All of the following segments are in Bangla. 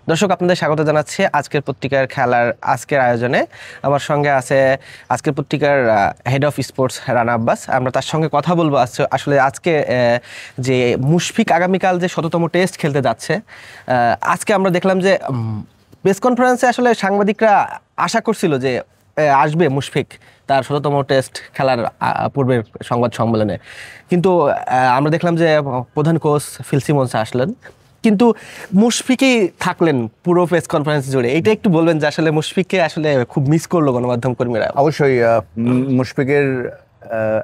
দর্শক, আপনাদের স্বাগত জানাচ্ছি আজকের পত্রিকার খেলার আজকের আয়োজনে। আমার সঙ্গে আছে আজকের পত্রিকার head of sports Rana Abbas. আমরা তার সঙ্গে কথা বলবো আসলে আজকে যে মুশফিক আগামীকাল যে ১০০তম টেস্ট খেলতে যাচ্ছে। আজকে আমরা দেখলাম যে প্রেস কনফারেন্সে আসলে সাংবাদিকরা আশা করছিল যে আসবে মুশফিক তার ১০০তম টেস্ট খেলার পূর্বের সংবাদ সম্মেলনে, কিন্তু আমরা দেখলাম যে প্রধান কোচ ফিল সিমন্স আসলেন, কিন্তু মুশফিকই থাকলেন পুরো প্রেস কনফারেন্স জুড়ে। এটা একটু বলবেন যে আসলে মুশফিককে আসলে খুব মিস করলো গণমাধ্যম কর্মীরা। অবশ্যই মুশফিকের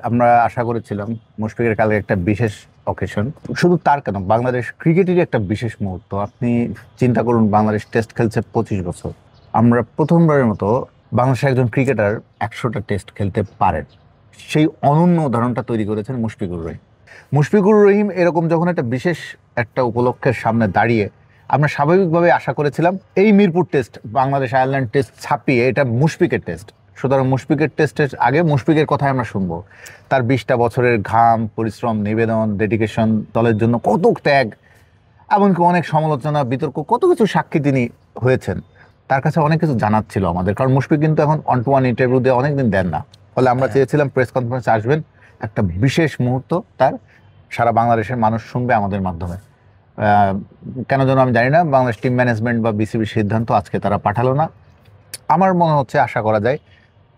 আমরা আশা করেছিলাম মুশফিকের কালকে একটা বিশেষ অকেশন, শুধু তার কেন বাংলাদেশ ক্রিকেটেরই একটা বিশেষ মুহূর্ত। আপনি চিন্তা করুন, বাংলাদেশ টেস্ট খেলছে ২৫ বছর। আমরা প্রথমবারের মতো বাংলাদেশের একজন ক্রিকেটার ১০০টা টেস্ট খেলতে পারেন, সেই অনন্য উদাহরণটা তৈরি করেছেন মুশফিকুর রহিম। মুশফিকুর রহিম এরকম যখন একটা উপলক্ষের সামনে দাঁড়িয়ে, আমরা স্বাভাবিকভাবে আশা করেছিলাম এই Mirpur test, Bangladesh Ireland test ছাপিয়ে এটা মুশফিকের টেস্ট। সুতরাং মুশফিকের টেস্টের আগে মুশফিকের কথাই আমরা শুনবো, তার ২০টা বছরের ঘাম, পরিশ্রম, নিবেদন, ডেডিকেশন, দলের জন্য কত ত্যাগ, এমনকি অনেক সমালোচনা, বিতর্ক, কত কিছু সাক্ষী তিনি হয়েছেন। তার কাছে অনেক কিছু জানার ছিল আমাদের, কারণ মুশফিক কিন্তু এখন অন-টু-ওয়ান ইন্টারভিউ দিয়ে অনেকদিন দেন না। ফলে আমরা চেয়েছিলাম প্রেস কনফারেন্সে আসবেন, একটা বিশেষ মুহূর্ত তার সারা বাংলাদেশের মানুষ শুনবে আমাদের মাধ্যমে। কেন যেন আমি জানি না, বাংলাদেশ টিম ম্যানেজমেন্ট বা বিসিবির সিদ্ধান্ত আজকে তারা পাঠালো না। আমার মনে হচ্ছে, আশা করা যায়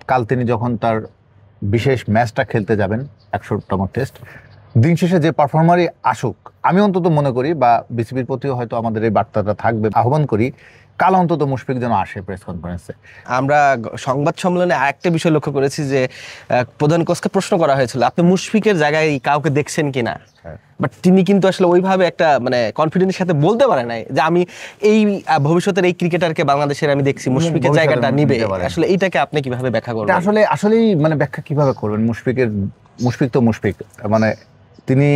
কাল তিনি যখন তার বিশেষ ম্যাচটা খেলতে যাবেন ১০০তম টেস্ট, দিন শেষে যে পারফর্মারই আসুক, আমি অন্তত মনে করি, বা বিসিবির প্রতিও হয়তো আমাদের এই বার্তাটা থাকবে, আহ্বান করি কাল অন্তত মুশফিক যেন আসে প্রেস কনফারেন্সে। আমরা সংবাদ সম্মেলনে আরেকটা বিষয় লক্ষ্য করেছি যে প্রধান কোচকে প্রশ্ন করা হয়েছিল আপনি মুশফিকের জায়গায় কাউকে দেখছেন কিনা, বাট তিনি কিন্তু আসলে ওইভাবে একটা কনফিডেন্সের সাথে বলতে পারে নাই যে আমি এই ভবিষ্যতের এই ক্রিকেটারকে বাংলাদেশের আমি দেখছি, মুশফিকের জায়গাটা নিবে। আসলে এইটাকে আপনি কিভাবে ব্যাখ্যা করবেন? আসলেই ব্যাখ্যা কিভাবে করবেন? মুশফিক তো মুশফিক, তিনি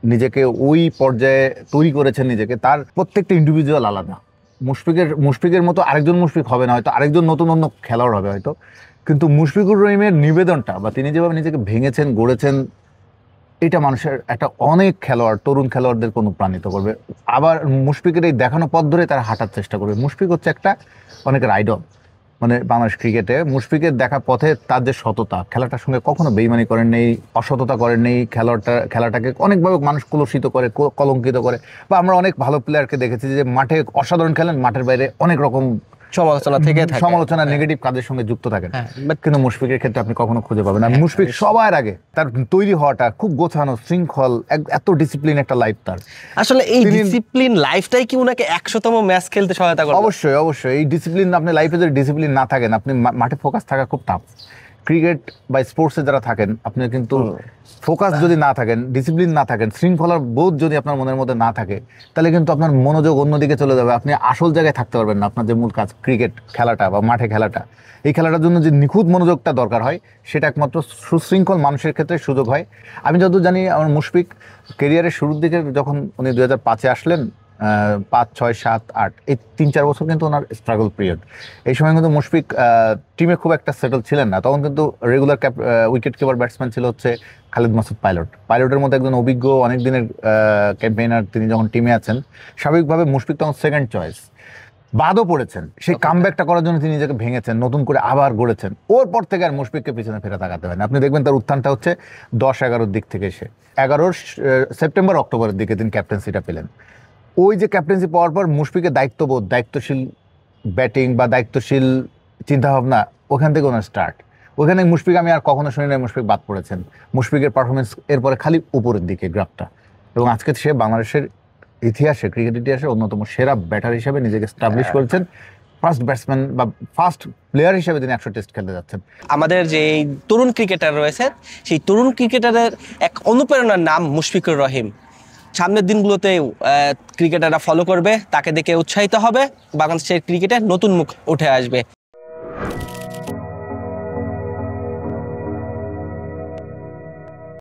নিজেকে ওই পর্যায়ে তৈরি করেছেন নিজেকে, তার প্রত্যেকটা ইন্ডিভিজুয়াল আলাদা। মুশফিকের মতো আরেকজন মুশফিক হবে না, হয়তো আরেকজন নতুন অন্য খেলোয়াড় হবে হয়তো, কিন্তু মুশফিকুর রহিমের নিবেদনটা বা তিনি যেভাবে নিজেকে ভেঙেছেন, গড়েছেন, এটা মানুষের একটা অনেক খেলোয়াড়, তরুণ খেলোয়াড়দেরকে অনুপ্রাণিত করবে। আবার মুশফিকের এই দেখানো পথ ধরে তারা হাঁটার চেষ্টা করবে। মুশফিক হচ্ছে একটা অনেকের আইডল বাংলাদেশ ক্রিকেটে। মুশফিকের দেখা পথে তার যে সততা, খেলাটার সঙ্গে কখনো বেইমানি করেন নেই, অসততা করেন নেই, খেলাটাকে অনেকভাবে মানুষ কলুষিত করে, কলঙ্কিত করে। বা আমরা অনেক ভালো প্লেয়ারকে দেখেছি যে মাঠে অসাধারণ খেলেন, মাঠের বাইরে অনেক রকম সমালোচনা, নেগেটিভ কাজের সঙ্গে যুক্ত থাকেন, কিন্তু মুশফিকের ক্ষেত্রে আপনি কখনো খুঁজে পাবেন না। মুশফিক সবার আগে তার তৈরি হওয়াটা খুব গোছানো, শৃঙ্খল, এত ডিসিপ্লিন একটা লাইফ তার। আসলে এই ডিসিপ্লিন লাইফটাই কি উনাকে ১০০তম ম্যাচ খেলতে সহায়তা করে? অবশ্যই এই ডিসিপ্লিন, আপনি লাইফে যদি ডিসিপ্লিন না থাকেন, আপনি মাঠে ফোকাস থাকা খুব টাফ। ক্রিকেট বা স্পোর্টসে যারা থাকেন, আপনি কিন্তু ফোকাস যদি না থাকেন, ডিসিপ্লিন না থাকেন, শৃঙ্খলার বোধ যদি আপনার মনের মধ্যে না থাকে, তাহলে কিন্তু আপনার মনোযোগ অন্যদিকে চলে যাবে, আপনি আসল জায়গায় থাকতে পারবেন না। আপনার যে মূল কাজ ক্রিকেট খেলাটা বা মাঠে খেলাটা, এই খেলাটার জন্য যে নিখুঁত মনোযোগটা দরকার হয়, সেটা একমাত্র সুশৃঙ্খল মানুষের ক্ষেত্রে সুযোগ হয়। আমি যতদূর জানি, আমার মুশফিক কেরিয়ারের শুরুর দিকে যখন উনি ২০০৫-এ আসলেন, ৫, ৬, ৭, ৮ এই ৩-৪ বছর কিন্তু ওনার স্ট্রাগল পিরিয়ড। এই সময় কিন্তু মুশফিক টিমে খুব একটা সেটেল ছিলেন না। তখন কিন্তু রেগুলার উইকেট কিপার ব্যাটসম্যান ছিল হচ্ছে খালিদ মাসুদ পাইলটের মধ্যে একজন অভিজ্ঞ, অনেক দিনের ক্যাম্পেইনার। তিনি যখন টিমে আছেন, স্বাভাবিকভাবে মুশফিক তখন সেকেন্ড চয়েস। বাদও পড়েছেন, সেই কামব্যাকটা করার জন্য তিনি নিজেকে ভেঙেছেন, নতুন করে আবার গড়েছেন। ওর পর থেকে আর মুশফিককে পিছনে ফেরা তাকাতে হয় না। আপনি দেখবেন তার উত্থানটা হচ্ছে ১০-১১ দিক থেকে, এসে ১১ সেপ্টেম্বর অক্টোবরের দিকে তিনি ক্যাপ্টেন্সিটা পেলেন। ওই যে ক্যাপ্টেন্সি পাওয়ার পর মুশফিকের দায়িত্ববোধ, দায়িত্বশীল ব্যাটিং বা দায়িত্বশীল চিন্তাভাবনা, ওখান থেকে ওনার স্টার্ট। ওখানে মুশফিক, আমি আর কখনো শুনি না মুশফিক বাদ পড়েছেন। মুশফিকের পারফরমেন্স এরপরে খালি উপরের দিকে গ্রাফটা, এবং আজকে সে বাংলাদেশের ইতিহাসে, ক্রিকেট ইতিহাসে অন্যতম সেরা ব্যাটার হিসেবে নিজেকে এস্টাবলিশ করেছেন। ফার্স্ট ব্যাটসম্যান বা ফার্স্ট প্লেয়ার হিসেবে তিনি ১০০ টেস্ট খেলতে যাচ্ছেন। আমাদের যে তরুণ ক্রিকেটার রয়েছে, সেই তরুণ ক্রিকেটারের এক অনুপ্রেরণার নাম মুশফিকুর রহিম। সামনের দিনগুলোতে ক্রিকেটাররা ফলো করবে, তাকে দেখে উৎসাহিত হবে, বাংলাদেশের ক্রিকেটে নতুন মুখ উঠে আসবে।